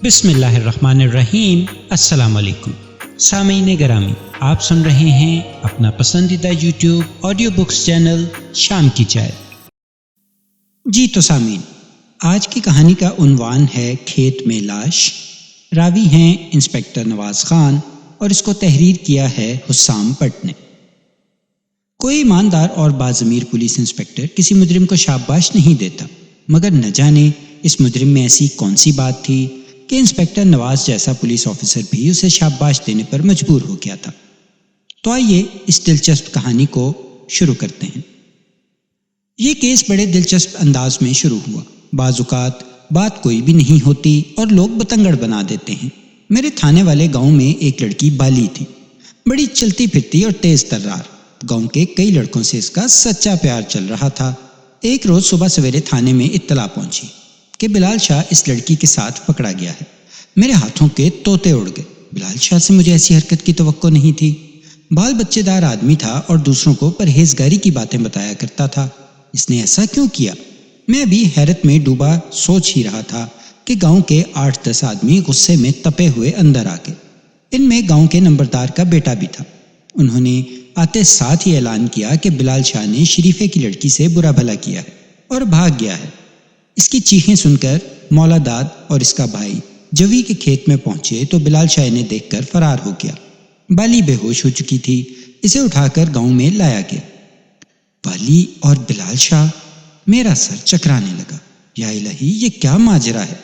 بسم اللہ الرحمن الرحیم۔ السلام علیکم سامعین گرامی، آپ سن رہے ہیں اپنا پسندیدہ یوٹیوب آڈیو بکس چینل شام کی چائے۔ جی تو سامعین، آج کی کہانی کا عنوان ہے کھیت میں لاش۔ راوی ہیں انسپکٹر نواز خان اور اس کو تحریر کیا ہے حسام پٹ نے۔ کوئی ایماندار اور باضمیر پولیس انسپکٹر کسی مجرم کو شاباش نہیں دیتا، مگر نہ جانے اس مجرم میں ایسی کون سی بات تھی کہ انسپکٹر نواز جیسا پولیس آفیسر بھی اسے شاباش دینے پر مجبور ہو گیا تھا۔ تو آئیے اس دلچسپ کہانی کو شروع کرتے ہیں۔ یہ کیس بڑے دلچسپ انداز میں شروع ہوا۔ بعض اوقات بات کوئی بھی نہیں ہوتی اور لوگ بتنگڑ بنا دیتے ہیں۔ میرے تھانے والے گاؤں میں ایک لڑکی بالی تھی، بڑی چلتی پھرتی اور تیز ترار۔ گاؤں کے کئی لڑکوں سے اس کا سچا پیار چل رہا تھا۔ ایک روز صبح سویرے تھانے میں اطلاع پہنچی کہ بلال شاہ اس لڑکی کے ساتھ پکڑا گیا ہے۔ میرے ہاتھوں کے طوطے اڑ گئے۔ بلال شاہ سے مجھے ایسی حرکت کی توقع نہیں تھی۔ بال بچے دار آدمی تھا اور دوسروں کو پرہیزگاری کی باتیں بتایا کرتا تھا۔ اس نے ایسا کیوں کیا؟ میں ابھی حیرت میں ڈوبا سوچ ہی رہا تھا کہ گاؤں کے 8-10 آدمی غصے میں تپے ہوئے اندر آ گئے۔ ان میں گاؤں کے نمبردار کا بیٹا بھی تھا۔ انہوں نے آتے ساتھ ہی اعلان کیا کہ بلال شاہ نے شریفے کی لڑکی سے برا بھلا کیا ہے اور بھاگ گیا ہے۔ اس کی چیخیں سن کر مولا داد اور اس کا بھائی جوی کے کھیت میں پہنچے تو بلال شاہ نے دیکھ کر فرار ہو گیا۔ بالی بے ہوش ہو چکی تھی، اسے اٹھا کر گاؤں میں لایا گیا۔ بالی اور بلال شاہ، میرا سر چکرانے لگا۔ یا الہی، یہ کیا ماجرا ہے؟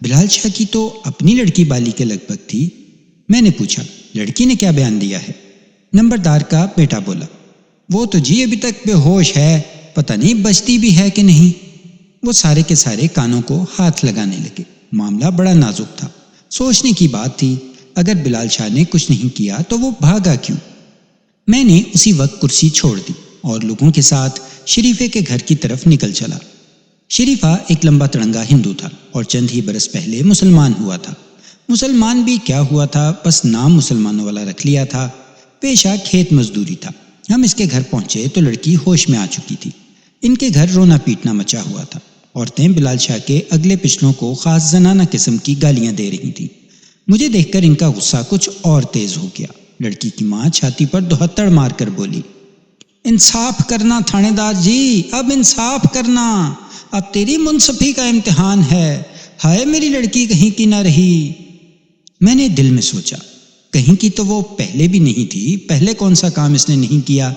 بلال شاہ کی تو اپنی لڑکی بالی کے لگ بھگ تھی۔ میں نے پوچھا، لڑکی نے کیا بیان دیا ہے؟ نمبردار کا بیٹا بولا، وہ تو جی ابھی تک بے ہوش ہے، پتہ نہیں بچتی بھی ہے کہ نہیں۔ وہ سارے کے سارے کانوں کو ہاتھ لگانے لگے۔ معاملہ بڑا نازک تھا۔ سوچنے کی بات تھی، اگر بلال شاہ نے کچھ نہیں کیا تو وہ بھاگا کیوں؟ میں نے اسی وقت کرسی چھوڑ دی اور لوگوں کے ساتھ شریفے کے گھر کی طرف نکل چلا۔ شریفہ ایک لمبا تڑنگا ہندو تھا اور چند ہی برس پہلے مسلمان ہوا تھا۔ مسلمان بھی کیا ہوا تھا، بس نام مسلمانوں والا رکھ لیا تھا۔ پیشہ کھیت مزدوری تھا۔ ہم اس کے گھر پہنچے تو لڑکی ہوش میں آ چکی تھی۔ ان کے گھر رونا پیٹنا مچا ہوا تھا۔ عورتیں بلال شاہ کے اگلے پچھلوں کو خاص زنانہ قسم کی گالیاں دے رہی تھیں۔ مجھے دیکھ کر ان کا غصہ کچھ اور تیز ہو گیا۔ لڑکی کی ماں چھاتی پر دہتڑ مار کر بولی، انصاف کرنا تھانے دار جی، اب انصاف کرنا، اب تیری منصفی کا امتحان ہے۔ ہائے میری لڑکی کہیں کی نہ رہی۔ میں نے دل میں سوچا، کہیں کی تو وہ پہلے بھی نہیں تھی، پہلے کون سا کام اس نے نہیں کیا؟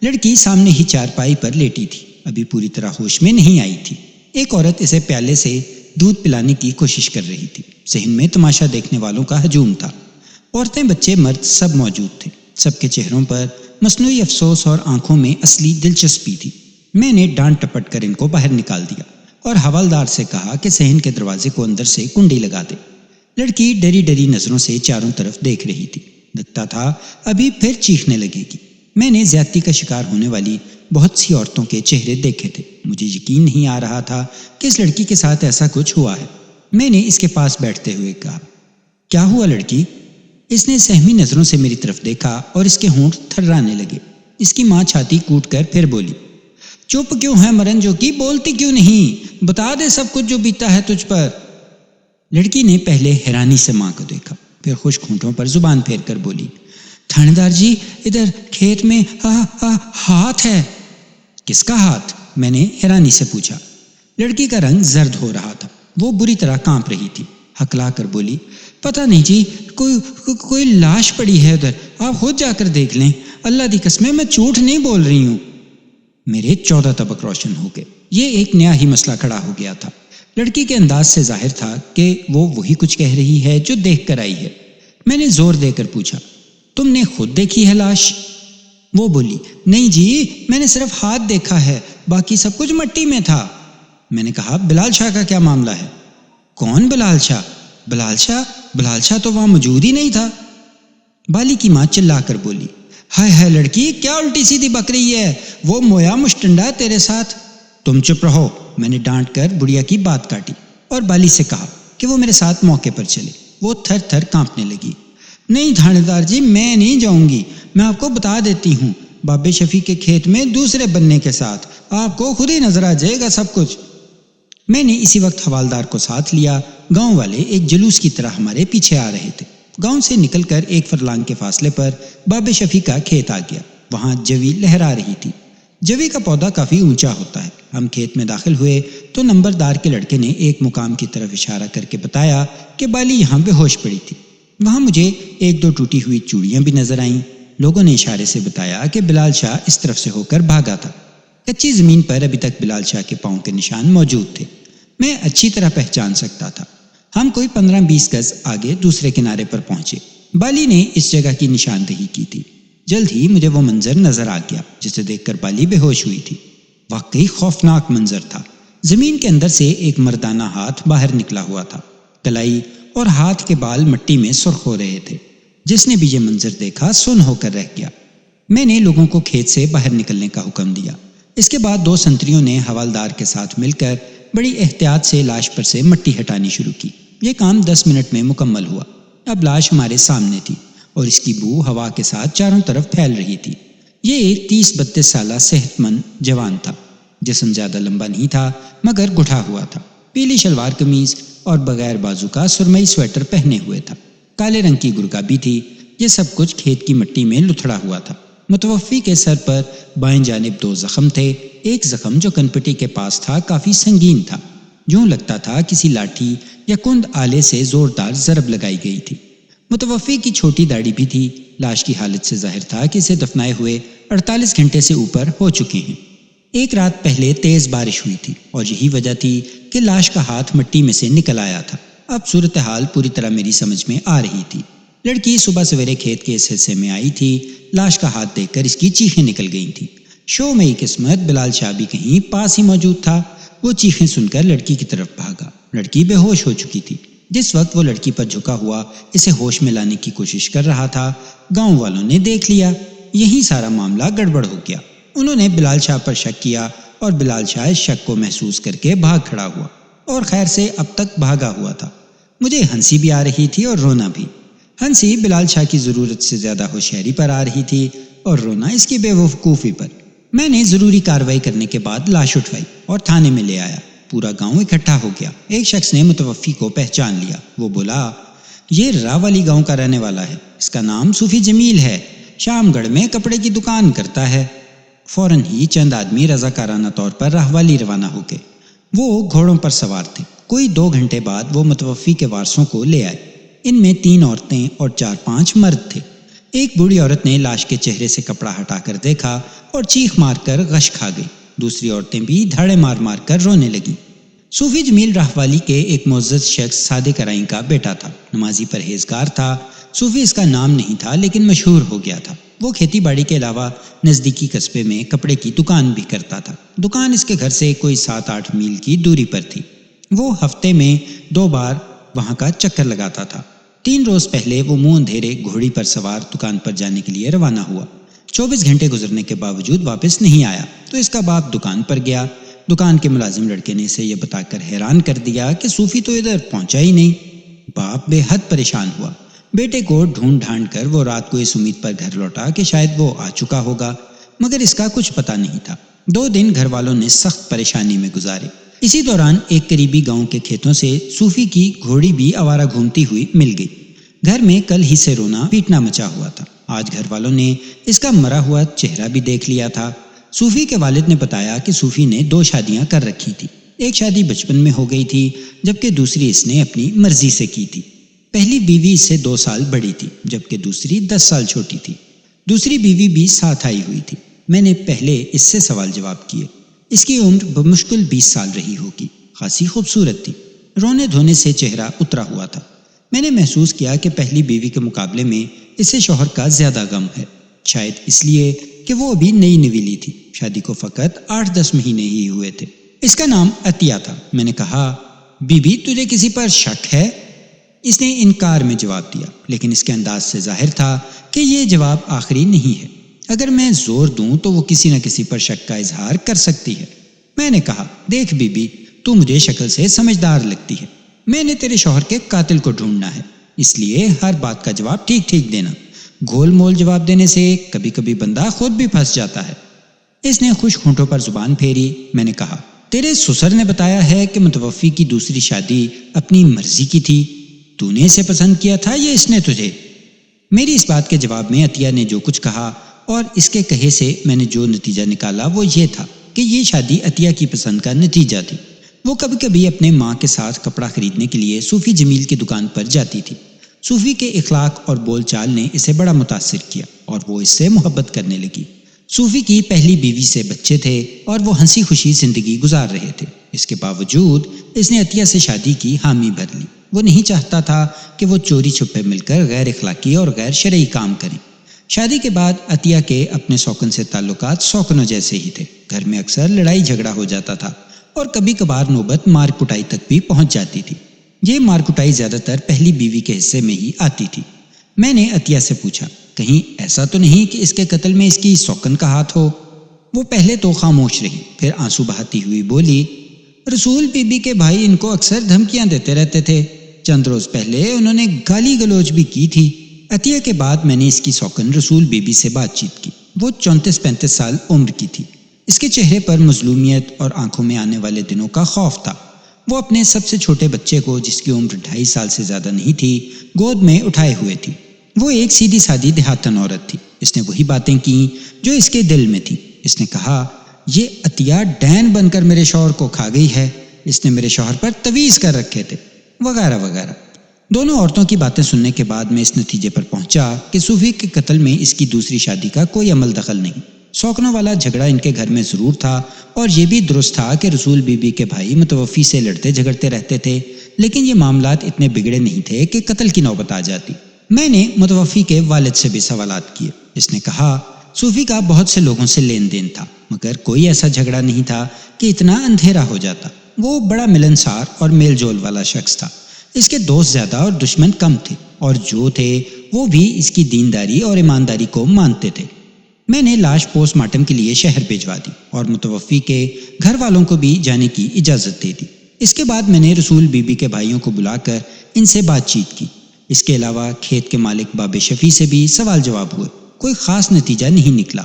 لڑکی سامنے ہی چارپائی پر لیٹی تھی، ابھی پوری طرح ہوش میں نہیں آئی تھی۔ ایک عورت اسے پیالے سے دودھ پلانے کی کوشش کر رہی تھی۔ ذہن میں تماشا دیکھنے والوں کا ہجوم تھا۔ عورتیں، بچے، مرد سب موجود تھے۔ سب کے چہروں پر مصنوعی افسوس اور آنکھوں میں اصلی دلچسپی تھی۔ میں نے ڈانٹ ٹپٹ کر ان کو باہر نکال دیا اور حوالدار سے کہا کہ صحن کے دروازے کو اندر سے کنڈی لگا دے۔ لڑکی ڈری ڈری نظروں سے چاروں طرف دیکھ رہی تھی۔ لگتا تھا ابھی پھر چیخنے لگے گی۔ میں نے زیادتی کا شکار ہونے والی بہت سی عورتوں کے چہرے دیکھے تھے۔ مجھے یقین نہیں آ رہا تھا کہ اس لڑکی کے ساتھ ایسا کچھ ہوا ہے۔ میں نے اس کے پاس بیٹھتے ہوئے کہا، کیا ہوا لڑکی؟ اس نے سہمی نظروں سے میری طرف دیکھا اور اس کے ہونٹ تھررانے لگے۔ اس کی ماں چھاتی کوٹ کر پھر بولی، چپ کیوں ہے مرنجو کی، بولتی کیوں نہیں؟ بتا دے سب کچھ جو بیتا ہے تجھ پر۔ لڑکی نے پہلے حیرانی سے ماں کو دیکھا، پھر خشک ہونٹوں پر زبان پھیر کر بولی، تھانے دار جی، ادھر کھیت میں ہاتھ ہے۔ کس کا ہاتھ؟ میں نے حیرانی سے پوچھا۔ لڑکی کا رنگ زرد ہو رہا تھا، وہ بری طرح کانپ رہی تھی۔ ہکلا کر بولی، پتہ نہیں جی، کوئی لاش پڑی ہے ادھر، آپ خود جا کر دیکھ لیں، اللہ دی قسم میں جھوٹ نہیں بول رہی ہوں۔ میرے 14 طبق روشن ہو گئے۔ یہ ایک نیا ہی مسئلہ کھڑا ہو گیا تھا۔ لڑکی کے انداز سے ظاہر تھا کہ وہ وہی کچھ کہہ رہی ہے جو دیکھ کر آئی ہے۔ میں نے زور دے کر پوچھا، تم نے خود دیکھی ہے لاش؟ وہ بولی، نہیں جی، میں نے صرف ہاتھ دیکھا ہے، باقی سب کچھ مٹی میں تھا۔ میں نے کہا، بلال شاہ کا کیا معاملہ ہے؟ کون بلال شاہ؟ بلال شاہ تو وہاں موجود ہی نہیں تھا۔ بالی کی ماں چلا کر بولی، ہائے ہائے لڑکی، کیا الٹی سیدھی بک رہی ہے؟ وہ مویا مشٹنڈا تیرے ساتھ۔ تم چپ رہو، میں نے ڈانٹ کر بڑھیا کی بات کاٹی اور بالی سے کہا کہ وہ میرے ساتھ موقع پر چلے۔ وہ تھر تھر کانپنے لگی۔ نہیں تھانے دار جی، میں نہیں جاؤں گی، میں آپ کو بتا دیتی ہوں، بابے شفیع کے کھیت میں دوسرے بننے کے ساتھ، آپ کو خود ہی نظر آ جائے گا سب کچھ۔ میں نے اسی وقت حوالدار کو ساتھ لیا۔ گاؤں والے ایک جلوس کی طرح ہمارے پیچھے آ رہے تھے۔ گاؤں سے نکل کر 1 فرلانگ کے فاصلے پر باب شفیع کا کھیت آ گیا۔ وہاں جوی لہرا رہی تھی۔ جوی کا پودا کافی اونچا ہوتا ہے۔ ہم کھیت میں داخل ہوئے تو نمبردار کے لڑکے نے ایک مقام کی طرف اشارہ کر کے بتایا کہ بالی یہاں بے ہوش پڑی تھی۔ وہاں مجھے 1-2 ٹوٹی ہوئی چوڑیاں بھی نظر آئیں۔ لوگوں نے اشارے سے بتایا کہ بلال شاہ اس طرف سے ہو کر بھاگا تھا۔ کچی زمین پر ابھی تک بلال شاہ کے پاؤں کے نشان موجود تھے۔ میں اچھی طرح پہچان سکتا تھا۔ ہم کوئی 15-20 گز آگے دوسرے کنارے پر پہنچے۔ بالی نے اس جگہ کی نشاندہی کی تھی۔ جلد ہی مجھے وہ منظر نظر آ گیا جسے دیکھ کر بالی بے ہوش ہوئی تھی۔ واقعی خوفناک منظر تھا۔ زمین کے اندر سے ایک مردانہ ہاتھ باہر نکلا ہوا تھا۔ کلائی اور ہاتھ کے بال مٹی میں سرخ ہو رہے تھے۔ جس نے بھی یہ منظر دیکھا سن ہو کر رہ گیا۔ میں نے لوگوں کو کھیت سے باہر نکلنے کا حکم دیا۔ اس کے بعد 2 سنتریوں نے حوالدار کے ساتھ مل کر بڑی احتیاط سے لاش پر سے مٹی ہٹانی شروع کی۔ یہ کام 10 منٹ میں مکمل ہوا۔ اب لاش ہمارے سامنے تھی اور اس کی بو ہوا کے ساتھ چاروں طرف پھیل رہی تھی۔ یہ ایک 30-32 سالہ صحت مند جوان تھا۔ جسم زیادہ لمبا نہیں تھا مگر گٹھا ہوا تھا۔ پیلی شلوار قمیض اور بغیر بازو کا سرمئی سویٹر پہنے ہوئے تھا۔ کالے رنگ کی گرگابی تھی۔ یہ سب کچھ کھیت کی مٹی میں لتھڑا ہوا تھا۔ متوفی کے سر پر بائیں جانب 2 زخم تھے۔ ایک زخم جو کنپٹی کے پاس تھا کافی سنگین تھا۔ یوں لگتا تھا کسی لاٹھی یا کند آلے سے زوردار ضرب لگائی گئی تھی۔ متوفی کی چھوٹی داڑھی بھی تھی۔ لاش کی حالت سے ظاہر تھا کہ اسے دفنائے ہوئے 48 گھنٹے سے اوپر ہو چکے ہیں۔ 1 رات پہلے تیز بارش ہوئی تھی اور یہی وجہ تھی کہ لاش کا ہاتھ مٹی میں سے نکل آیا تھا۔ اب صورتحال پوری طرح میری سمجھ میں آ رہی تھی۔ لڑکی صبح سویرے کھیت کے اس حصے میں آئی تھی۔ لاش کا ہاتھ دیکھ کر اس کی چیخیں نکل گئی تھیں۔ شومئی قسمت بلال شاہ بھی کہیں پاس ہی موجود تھا۔ وہ چیخیں سن کر لڑکی کی طرف بھاگا۔ لڑکی بے ہوش ہو چکی تھی۔ جس وقت وہ لڑکی پر جھکا ہوا اسے ہوش میں لانے کی کوشش کر رہا تھا، گاؤں والوں نے دیکھ لیا۔ یہی سارا معاملہ گڑبڑ ہو گیا۔ انہوں نے بلال شاہ پر شک کیا اور بلال شاہ اس شک کو محسوس کر کے بھاگ کھڑا ہوا اور خیر سے اب تک بھاگا ہوا تھا۔ مجھے ہنسی بھی آ رہی تھی اور رونا بھی۔ ہنسی بلال شاہ کی ضرورت سے زیادہ ہوشیاری پر آ رہی تھی اور رونا اس کی بے وقوفی پر۔ میں نے ضروری کارروائی کرنے کے بعد لاش اٹھوائی اور تھانے میں لے آیا۔ پورا گاؤں اکٹھا ہو گیا۔ ایک شخص نے متوفی کو پہچان لیا۔ وہ بولا، یہ راوالی گاؤں کا رہنے والا ہے۔ اس کا نام صوفی جمیل ہے۔ شام گڑھ میں کپڑے کی دکان کرتا ہے۔ فوراً ہی چند آدمی رضاکارانہ طور پر راوالی روانہ ہو گئے۔ وہ گھوڑوں پر سوار تھے۔ کوئی 2 گھنٹے بعد وہ متوفی کے وارثوں کو لے آئے۔ ان میں 3 عورتیں اور 4-5 مرد تھے۔ ایک بوڑھی عورت نے لاش کے چہرے سے کپڑا ہٹا کر دیکھا اور چیخ مار کر غش کھا گئی۔ دوسری عورتیں بھی دھاڑے مار مار کر رونے لگیں۔ صوفی جمیل راہوالی کے ایک معزز شخص سادے کرائیں کا بیٹا تھا۔ نمازی پرہیزگار تھا۔ صوفی اس کا نام نہیں تھا لیکن مشہور ہو گیا تھا۔ وہ کھیتی باڑی کے علاوہ نزدیکی قصبے میں کپڑے کی دکان بھی کرتا تھا۔ دکان اس کے گھر سے کوئی 7-8 میل کی دوری پر تھی۔ وہ ہفتے میں 2 بار وہاں کا چکر لگاتا تھا۔ 3 روز پہلے وہ منہ اندھیرے گھوڑی پر سوار دکان پر جانے کے لیے روانہ ہوا۔ 24 گھنٹے گزرنے کے باوجود واپس نہیں آیا تو اس کا باپ دکان پر گیا۔ دکان کے ملازم لڑکے نے اسے یہ بتا کر حیران کر دیا کہ صوفی تو ادھر پہنچا ہی نہیں۔ باپ بے حد پریشان ہوا۔ بیٹے کو ڈھونڈ ڈھانڈ کر وہ رات کو اس امید پر گھر لوٹا کہ شاید وہ آ چکا ہوگا، مگر اس کا کچھ پتہ نہیں تھا۔ 2 دن گھر والوں نے سخت پریشانی میں گزارے۔ اسی دوران ایک قریبی گاؤں کے کھیتوں سے صوفی کی گھوڑی بھی آوارہ گھومتی ہوئی مل گئی۔ گھر میں کل ہی سے رونا پیٹنا مچا ہوا تھا۔ آج گھر والوں نے اس کا مرا ہوا چہرہ بھی دیکھ لیا تھا۔ صوفی کے والد نے بتایا کہ صوفی نے 2 شادیاں کر رکھی تھی۔ ایک شادی بچپن میں ہو گئی تھی جبکہ دوسری اس نے اپنی مرضی سے کی تھی۔ پہلی بیوی اس سے 2 سال بڑی تھی جبکہ دوسری 10 سال چھوٹی تھی۔ دوسری بیوی بھی ساتھ آئی ہوئی تھی۔ میں نے پہلے اس سے سوال جواب کیے۔ اس کی عمر بمشکل 20 سال رہی ہوگی۔ خاصی خوبصورت تھی۔ رونے دھونے سے چہرہ اترا ہوا تھا۔ میں نے محسوس کیا کہ پہلی بیوی کے مقابلے میں اسے شوہر کا زیادہ غم ہے، شاید اس لیے کہ وہ ابھی نئی نویلی تھی۔ شادی کو فقط 8-10 مہینے ہی ہوئے تھے۔ اس کا نام عطیہ تھا۔ میں نے کہا، بی بی تجھے کسی پر شک ہے؟ اس نے انکار میں جواب دیا، لیکن اس کے انداز سے ظاہر تھا کہ یہ جواب آخری نہیں ہے۔ اگر میں زور دوں تو وہ کسی نہ کسی پر شک کا اظہار کر سکتی ہے۔ میں نے کہا، دیکھ بی بی، تو مجھے شکل سے سمجھدار لگتی ہے۔ میں نے تیرے شوہر کے قاتل کو ڈھونڈنا ہے، اس لیے ہر بات کا جواب ٹھیک ٹھیک دینا۔ گول مول جواب دینے سے کبھی کبھی بندہ خود بھی پھنس جاتا ہے۔ اس نے خشک ہونٹوں پر زبان پھیری۔ میں نے کہا، تیرے سسر نے بتایا ہے کہ متوفی کی دوسری شادی اپنی مرضی کی تھی، تو نے اسے پسند کیا تھا یا اس نے تجھے؟ میری اس بات کے جواب میں عطیہ نے جو کچھ کہا اور اس کے کہے سے میں نے جو نتیجہ نکالا وہ یہ تھا کہ یہ شادی عطیہ کی پسند کا نتیجہ تھی۔ وہ کبھی کبھی اپنے ماں کے ساتھ کپڑا خریدنے کے لیے صوفی جمیل کی دکان پر جاتی تھی۔ صوفی کے اخلاق اور بول چال نے اسے بڑا متاثر کیا اور وہ اس سے محبت کرنے لگی۔ صوفی کی پہلی بیوی سے بچے تھے اور وہ ہنسی خوشی زندگی گزار رہے تھے۔ اس کے باوجود اس نے عطیہ سے شادی کی حامی بھر لی۔ وہ نہیں چاہتا تھا کہ وہ چوری چھپے مل کر غیر اخلاقی اور غیر شرعی کام کریں۔ شادی کے بعد عطیہ کے اپنے سوکن سے تعلقات سوکنوں جیسے ہی تھے۔ گھر میں اکثر لڑائی جھگڑا ہو جاتا تھا اور کبھی کبھار نوبت مار کٹائی تک بھی پہنچ جاتی تھی۔ یہ مار کٹائی زیادہ تر پہلی بیوی کے حصے میں ہی آتی تھی۔ میں نے عطیہ سے پوچھا، کہیں ایسا تو نہیں کہ اس کے قتل میں اس کی سوکن کا ہاتھ ہو؟ وہ پہلے تو خاموش رہی، پھر آنسو بہاتی ہوئی بولی، رسول بی بی کے بھائی ان کو اکثر دھمکیاں دیتے رہتے تھے، چند روز پہلے انہوں نے گالی گلوچ بھی کی تھی۔ عطیہ کے بعد میں نے اس کی سوکن رسول بی بی سے بات چیت کی۔ وہ 34-35 سال عمر کی تھی۔ اس کے چہرے پر مظلومیت اور آنکھوں میں آنے والے دنوں کا خوف تھا۔ وہ اپنے سب سے چھوٹے بچے کو، جس کی عمر 2.5 سال سے زیادہ نہیں تھی، گود میں اٹھائے ہوئے تھی۔ وہ ایک سیدھی سادی دیہاتن عورت تھی۔ اس نے وہی باتیں کی جو اس کے دل میں تھی۔ اس نے کہا، یہ عطیہ ڈین بن کر میرے شوہر کو کھا گئی ہے، اس نے میرے شوہر پر تویز کر رکھے تھے، وغیرہ وغیرہ۔ دونوں عورتوں کی باتیں سننے کے بعد میں اس نتیجے پر پہنچا کہ صوفی کے قتل میں اس کی دوسری شادی کا کوئی عمل دخل نہیں۔ سوکنوں والا جھگڑا ان کے گھر میں ضرور تھا اور یہ بھی درست تھا کہ رسول بی بی کے بھائی متوفی سے لڑتے جھگڑتے رہتے تھے، لیکن یہ معاملات اتنے بگڑے نہیں تھے کہ قتل کی نوبت آ جاتی۔ میں نے متوفی کے والد سے بھی سوالات کیے۔ اس نے کہا، صوفی کا بہت سے لوگوں سے لین دین تھا، مگر کوئی ایسا جھگڑا نہیں تھا کہ اتنا اندھیرا ہو جاتا۔ وہ بڑا ملنسار اور میل جول والا شخص تھا۔ اس کے دوست زیادہ اور دشمن کم تھے، اور جو تھے وہ بھی اس کی دینداری اور ایمانداری کو مانتے تھے۔ میں نے لاش پوسٹ مارٹم کے لیے شہر بھیجوا دی اور متوفی کے گھر والوں کو بھی جانے کی اجازت دے دی۔ اس کے بعد میں نے رسول بی بی کے بھائیوں کو بلا کر ان سے بات چیت کی۔ اس کے علاوہ کھیت کے مالک باب شفیع سے بھی سوال جواب ہوئے۔ کوئی خاص نتیجہ نہیں نکلا۔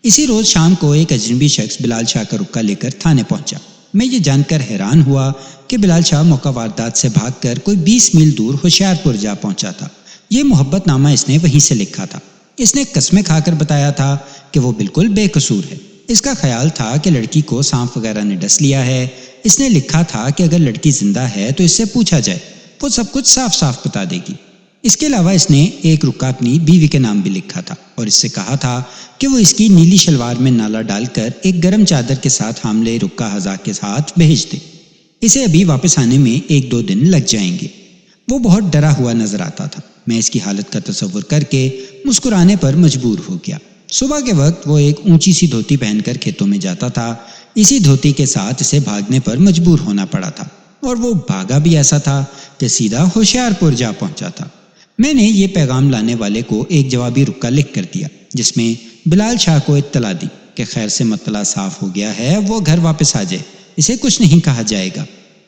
اسی روز شام کو ایک اجنبی شخص بلال شاہ کا رکا لے کر تھانے پہنچا۔ میں یہ جان کر حیران ہوا کہ بلال شاہ موقع واردات سے بھاگ کر کوئی 20 میل دور ہوشیار پور جا پہنچا تھا۔ یہ محبت نامہ اس نے وہیں سے لکھا تھا۔ اس نے قسمیں کھا کر بتایا تھا کہ وہ بالکل بے قصور ہے۔ اس کا خیال تھا کہ لڑکی کو سانپ وغیرہ نے ڈس لیا ہے۔ اس نے لکھا تھا کہ اگر لڑکی زندہ ہے تو اس سے پوچھا جائے، وہ سب کچھ صاف صاف بتا دے گی۔ اس کے علاوہ اس نے ایک رکا اپنی بیوی کے نام بھی لکھا تھا اور اس سے کہا تھا کہ وہ اس کی نیلی شلوار میں نالا ڈال کر ایک گرم چادر کے ساتھ حاملے رکا ہزا کے ساتھ بھیج دے۔ اسے ابھی واپس آنے میں 1-2 دن لگ جائیں گے۔ وہ بہت ڈرا ہوا نظر آتا تھا۔ میں اس کی حالت کا تصور کر کے مسکرانے پر مجبور ہو گیا۔ صبح کے وقت وہ ایک اونچی سی دھوتی پہن کر کھیتوں میں جاتا تھا۔ اسی دھوتی کے ساتھ اسے بھاگنے پر مجبور ہونا پڑا تھا، اور وہ بھاگا بھی ایسا تھا کہ سیدھا ہوشیار پور جا پہنچا تھا۔ میں نے یہ پیغام لانے والے کو ایک جوابی رکا لکھ کر دیا، جس میں بلال شاہ کو اطلاع دی کہ خیر سے مطلع صاف ہو گیا ہے، وہ گھر واپس آ جائے، اسے کچھ نہیں کہا جائے گا۔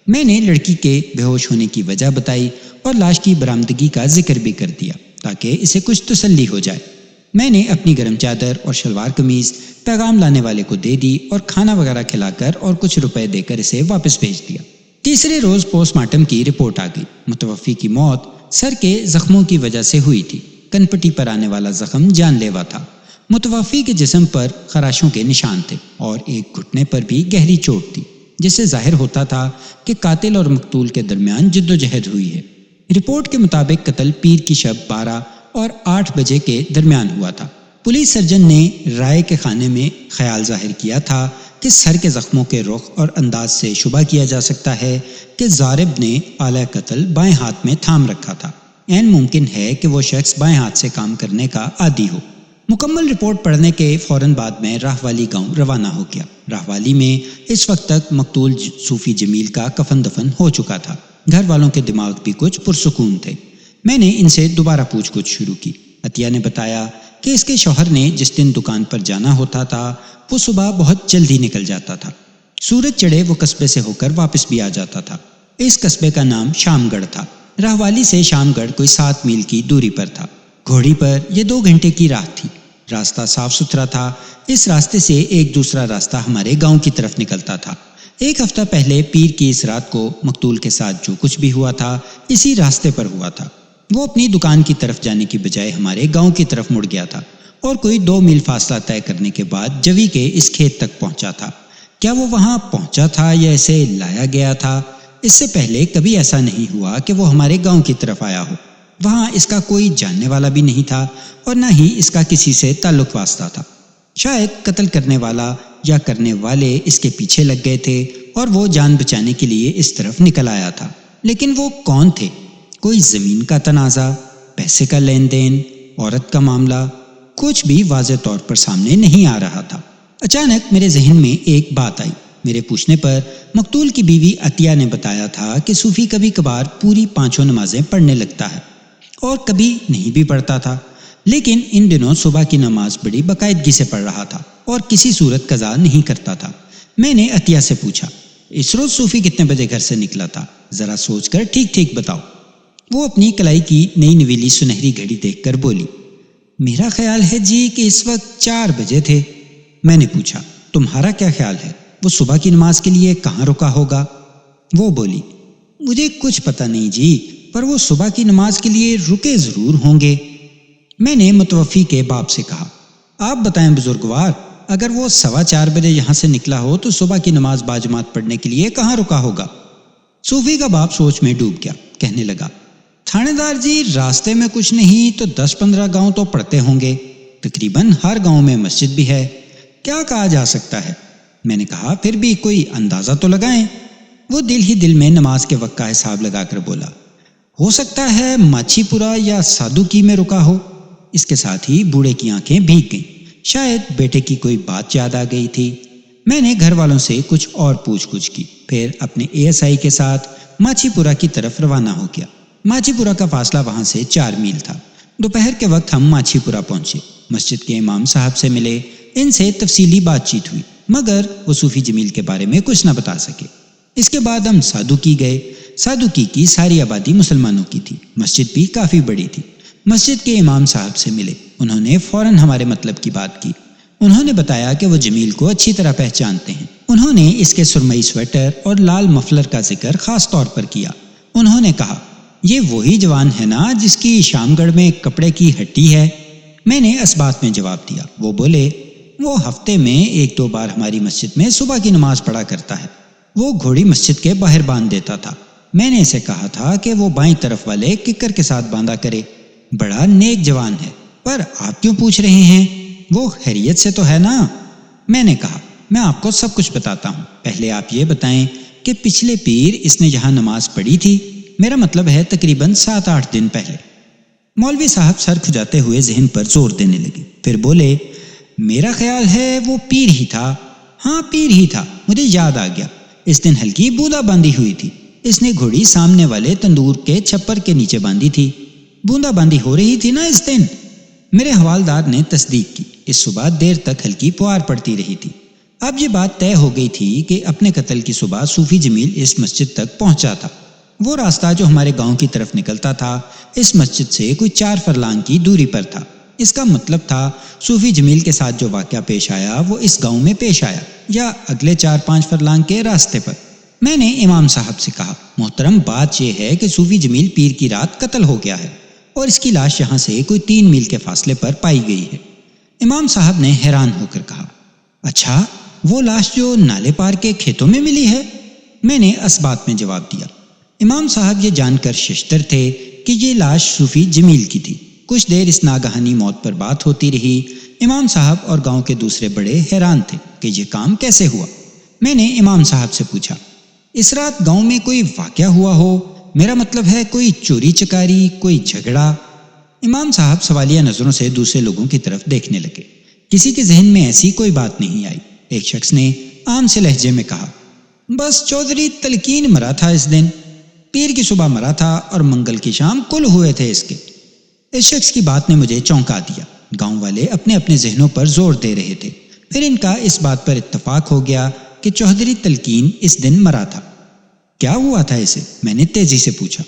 میں نے لڑکی کے بے ہوش ہونے کی وجہ بتائی اور لاش کی برآمدگی کا ذکر بھی کر دیا تاکہ اسے کچھ تسلی ہو جائے۔ میں نے اپنی گرم چادر اور شلوار قمیض پیغام لانے والے کو دے دی اور کھانا وغیرہ کھلا کر اور کچھ روپے دے کر اسے واپس بھیج دیا۔ تیسرے روز پوسٹ مارٹم کی رپورٹ آ گئی۔ متوفی کی موت سر کے زخموں کی وجہ سے ہوئی تھی۔ کنپٹی پر آنے والا زخم جان لیوا تھا۔ متوفی کے جسم پر خراشوں کے نشان تھے اور ایک گھٹنے پر بھی گہری چوٹ تھی، جس سے ظاہر ہوتا تھا کہ قاتل اور مقتول کے درمیان جدوجہد ہوئی ہے۔ رپورٹ کے مطابق قتل پیر کی شب 12 اور 8 بجے کے درمیان ہوا تھا۔ پولیس سرجن نے رائے کے خانے میں خیال ظاہر کیا تھا کہ سر کے زخموں کے رخ اور انداز سے شبہ کیا جا سکتا ہے کہ ضارب نے آلہ قتل بائیں ہاتھ میں تھام رکھا تھا۔ عین ممکن ہے کہ وہ شخص بائیں ہاتھ سے کام کرنے کا عادی ہو۔ مکمل رپورٹ پڑھنے کے فوراً بعد میں راہوالی گاؤں روانہ ہو گیا۔ راہوالی میں اس وقت تک مقتول صوفی جمیل کا کفن دفن ہو چکا تھا۔ گھر والوں کے دماغ بھی کچھ پرسکون تھے۔ میں نے ان سے دوبارہ پوچھ گچھ شروع کی۔ عطیہ نے بتایا کہ اس کے شوہر نے جس دن دکان پر جانا ہوتا تھا وہ صبح بہت جلدی نکل جاتا تھا۔ سورج چڑھے وہ قصبے سے ہو کر واپس بھی آ جاتا تھا۔ اس قصبے کا نام شام گڑھ تھا۔ راہوالی سے شام گڑھ کوئی 7 میل کی دوری پر تھا۔ گھوڑی پر یہ 2 گھنٹے کی راہ تھی۔ راستہ صاف ستھرا تھا۔ اس راستے سے ایک دوسرا راستہ ہمارے گاؤں کی طرف نکلتا تھا۔ ایک ہفتہ پہلے پیر کی اس رات کو مقتول کے ساتھ جو کچھ بھی ہوا تھا اسی راستے پر ہوا تھا۔ وہ اپنی دکان کی طرف جانے کی بجائے ہمارے گاؤں کی طرف مڑ گیا تھا اور کوئی 2 میل فاصلہ طے کرنے کے بعد جوی کے اس کھیت تک پہنچا تھا۔ کیا وہ وہاں پہنچا تھا یا اسے لایا گیا تھا؟ اس سے پہلے کبھی ایسا نہیں ہوا کہ وہ ہمارے گاؤں کی طرف آیا ہو۔ وہاں اس کا کوئی جاننے والا بھی نہیں تھا اور نہ ہی اس کا کسی سے تعلق واسطہ تھا۔ شاید قتل کرنے والا یا کرنے والے اس کے پیچھے لگ گئے تھے اور وہ جان بچانے کے لیے اس طرف نکل آیا تھا۔ لیکن وہ کون تھے؟ کوئی زمین کا تنازع، پیسے کا لین دین، عورت کا معاملہ؟ کچھ بھی واضح طور پر سامنے نہیں آ رہا تھا۔ اچانک میرے ذہن میں ایک بات آئی۔ میرے پوچھنے پر مقتول کی بیوی عطیہ نے بتایا تھا کہ صوفی کبھی کبھار پوری 5 نمازیں پڑھنے لگتا ہے اور کبھی نہیں بھی پڑھتا تھا، لیکن ان دنوں صبح کی نماز بڑی باقاعدگی سے پڑھ رہا تھا اور کسی صورت قضا نہیں کرتا تھا۔ میں نے عطیہ سے پوچھا، اس روز صوفی کتنے بجے گھر سے نکلا تھا؟ ذرا سوچ کر ٹھیک ٹھیک بتاؤ۔ وہ اپنی کلائی کی نئی نویلی سنہری گھڑی دیکھ کر بولی، میرا خیال ہے جی کہ اس وقت 4 بجے تھے۔ میں نے پوچھا، تمہارا کیا خیال ہے؟ وہ صبح کی نماز کے لیے کہاں رکا ہوگا؟ وہ بولی، مجھے کچھ پتہ نہیں جی، پر وہ صبح کی نماز کے لیے رکے ضرور ہوں گے۔ میں نے متوفی کے باپ سے کہا، آپ بتائیں بزرگوار، اگر وہ 4:15 بجے یہاں سے نکلا ہو تو صبح کی نماز باجماعت پڑھنے کے لیے کہاں رکا ہوگا؟ صوفی کا باپ سوچ میں ڈوب گیا، کہنے لگا، تھانے دار جی، راستے میں کچھ نہیں تو 10-15 گاؤں تو پڑتے ہوں گے، تقریباً ہر گاؤں میں مسجد بھی ہے، کیا کہا جا سکتا ہے؟ میں نے کہا، پھر بھی کوئی اندازہ تو لگائیں۔ وہ دل ہی دل میں نماز کے وقت کا حساب لگا کر بولا، ہو سکتا ہے ماچھی پورا یا سادوکی میں رکا ہو۔ اس کے ساتھ ہی بوڑھے کی آنکھیں بھیگ گئیں، شاید بیٹے کی کوئی بات یاد آ گئی تھی۔ میں نے گھر والوں سے کچھ اور پوچھ گچھ کی، پھر اپنے ASI کے ساتھ ماچھی پورا کی طرف روانہ ہو گیا۔ ماچھی پورا کا فاصلہ وہاں سے 4 میل تھا۔ دوپہر کے وقت ہم ماچھی پورا پہنچے، مسجد کے امام صاحب سے ملے، ان سے تفصیلی بات چیت ہوئی، مگر وہ صوفی جمیل کے بارے میں کچھ نہ بتا سکے۔ اس کے بعد ہم سادوکی گئے۔ سادوکی کی ساری آبادی مسلمانوں کی تھی، مسجد بھی کافی بڑی تھی۔ مسجد کے امام صاحب سے ملے، انہوں نے فوراً ہمارے مطلب کی بات کی۔ انہوں نے بتایا کہ وہ جمیل کو اچھی طرح پہچانتے ہیں۔ انہوں نے اس کے سرمئی سویٹر اور لال مفلر کا ذکر خاص طور پر کیا۔ انہوں نے کہا، یہ وہی جوان ہے نا جس کی شام گڑھ میں کپڑے کی ہٹی ہے؟ میں نے اس بات میں جواب دیا۔ وہ بولے، وہ ہفتے میں 1-2 بار ہماری مسجد میں صبح کی نماز پڑھا کرتا ہے۔ وہ گھوڑی مسجد کے باہر باندھ دیتا تھا۔ میں نے اسے کہا تھا کہ وہ بائیں طرف والے ککر کے ساتھ باندھا کرے۔ بڑا نیک جوان ہے، پر آپ کیوں پوچھ رہے ہیں؟ وہ خیریت سے تو ہے نا؟ میں نے کہا، میں آپ کو سب کچھ بتاتا ہوں، پہلے آپ یہ بتائیں کہ پچھلے پیر اس نے یہاں نماز پڑھی تھی؟ میرا مطلب ہے تقریباً 7-8 دن پہلے۔ مولوی صاحب سر کھجاتے ہوئے ذہن پر زور دینے لگے، پھر بولے، میرا خیال ہے وہ پیر ہی تھا۔ ہاں پیر ہی تھا، مجھے یاد آ گیا، اس دن ہلکی بودا باندھی ہوئی تھی۔ اس نے گھوڑی سامنے والے تندور کے چھپر کے نیچے باندھی تھی۔ بوندا باندھی ہو رہی تھی نا اس دن؟ میرے حوالدار نے تصدیق کی، اس صبح دیر تک ہلکی پوار پڑتی رہی تھی۔ اب یہ بات طے ہو گئی تھی کہ اپنے قتل کی صبح صوفی جمیل اس مسجد تک پہنچا تھا۔ وہ راستہ جو ہمارے گاؤں کی طرف نکلتا تھا اس مسجد سے کوئی 4 فرلانگ کی دوری پر تھا۔ اس کا مطلب تھا صوفی جمیل کے ساتھ جو واقعہ پیش آیا وہ اس گاؤں میں پیش آیا یا اگلے 4-5 فرلانگ کے راستے پر۔ میں نے امام صاحب سے کہا، محترم بات یہ ہے کہ صوفی جمیل پیر کی رات قتل ہو گیا ہے اور اس کی لاش یہاں سے کوئی 3 میل کے فاصلے پر پائی گئی ہے۔ امام صاحب نے حیران ہو کر کہا، اچھا وہ لاش جو نالے پار کے کھیتوں میں ملی ہے؟ میں نے اس بات میں جواب دیا۔ امام صاحب یہ جان کر ششتر تھے کہ یہ لاش صوفی جمیل کی تھی۔ کچھ دیر اس ناگہانی موت پر بات ہوتی رہی۔ امام صاحب اور گاؤں کے دوسرے بڑے حیران تھے کہ یہ کام کیسے ہوا۔ میں نے امام صاحب سے پوچھا، اس رات گاؤں میں کوئی واقعہ ہوا ہو؟ میرا مطلب ہے کوئی چوری چکاری، کوئی جھگڑا؟ امام صاحب سوالیہ نظروں سے دوسرے لوگوں کی طرف دیکھنے لگے۔ کسی کے ذہن میں ایسی کوئی بات نہیں آئی۔ ایک شخص نے عام سے لہجے میں کہا، بس چودھری تلقین مرا تھا اس دن، پیر کی صبح مرا تھا اور منگل کی شام کل ہوئے تھے اس کے۔ اس شخص کی بات نے مجھے چونکا دیا۔ گاؤں والے اپنے اپنے ذہنوں پر زور دے رہے تھے۔ پھر ان کا اس بات پر اتفاق ہو گیا کہ چودھری تلقین اس دن مرا تھا۔ کیا ہوا تھا اسے؟ میں نے تیزی سے پوچھا۔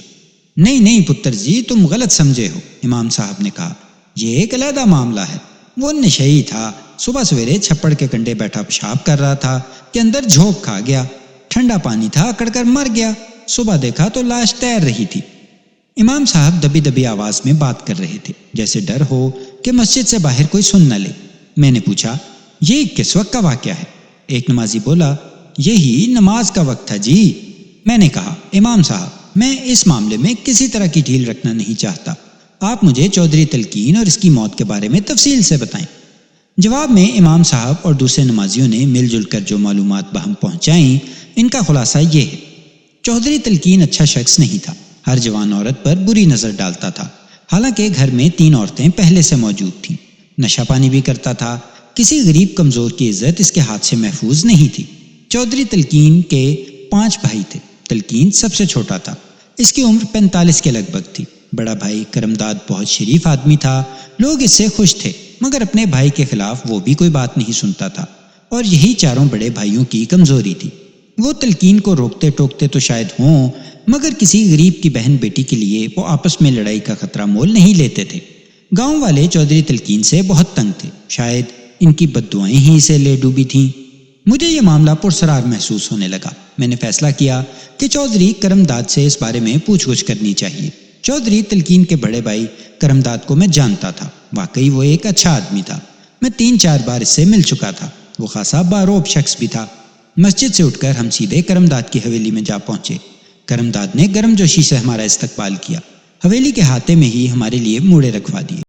نہیں پتر جی، تم غلط سمجھے ہو، امام صاحب نے کہا، یہ ایک علیحدہ معاملہ ہے۔ وہ نشئی تھا، صبح سویرے چھپڑ کے کنڈے بیٹھا پیشاب کر رہا تھا کہ اندر جھونک کھا گیا، ٹھنڈا پانی تھا، اکڑ کر مر گیا۔ صبح دیکھا تو لاش تیر رہی تھی۔ امام صاحب دبی دبی آواز میں بات کر رہے تھے، جیسے ڈر ہو کہ مسجد سے باہر کوئی سن نہ لے۔ میں نے پوچھا، یہ کس وقت کا واقعہ ہے؟ ایک نمازی بولا، یہی نماز کا وقت تھا جی۔ میں نے کہا، امام صاحب، میں اس معاملے میں کسی طرح کی ڈھیل رکھنا نہیں چاہتا، آپ مجھے چودھری تلقین اور اس کی موت کے بارے میں تفصیل سے بتائیں۔ جواب میں امام صاحب اور دوسرے نمازیوں نے مل جل کر جو معلومات بہم پہنچائیں، ان کا خلاصہ یہ ہے۔ چودھری تلقین اچھا شخص نہیں تھا، ہر جوان عورت پر بری نظر ڈالتا تھا، حالانکہ گھر میں 3 عورتیں پہلے سے موجود تھیں۔ نشہ پانی بھی کرتا تھا، کسی غریب کمزور کی عزت اس کے ہاتھ سے محفوظ نہیں تھی۔ چودھری تلقین کے 5 بھائی تھے، تلقین سب سے چھوٹا تھا، اس کی عمر 45 کے لگ بھگ تھی۔ بڑا بھائی کرمداد بہت شریف آدمی تھا، لوگ اس سے خوش تھے، مگر اپنے بھائی کے خلاف وہ بھی کوئی بات نہیں سنتا تھا، اور یہی چاروں بڑے بھائیوں کی کمزوری تھی۔ وہ تلقین کو روکتے ٹوکتے تو شاید ہوں، مگر کسی غریب کی بہن بیٹی کے لیے وہ آپس میں لڑائی کا خطرہ مول نہیں لیتے تھے۔ گاؤں والے چودھری تلقین سے بہت تنگ تھے، شاید ان کی بددعائیں ہی اسے لے ڈوبی تھیں۔ مجھے یہ معاملہ پرسرار محسوس ہونے لگا۔ میں نے فیصلہ کیا کہ چودھری کرمداد سے اس بارے میں پوچھ گچھ کرنی چاہیے۔ چودھری تلقین کے بڑے بھائی کرمداد کو میں جانتا تھا، واقعی وہ ایک اچھا آدمی تھا، میں 3-4 بار اس سے مل چکا تھا، وہ خاصا باروب شخص بھی تھا۔ مسجد سے اٹھ کر ہم سیدھے کرمداد کی حویلی میں جا پہنچے۔ کرمداد نے گرم جوشی سے ہمارا استقبال کیا، حویلی کے ہاتھے میں ہی ہمارے لیے موڑے رکھوا دیے۔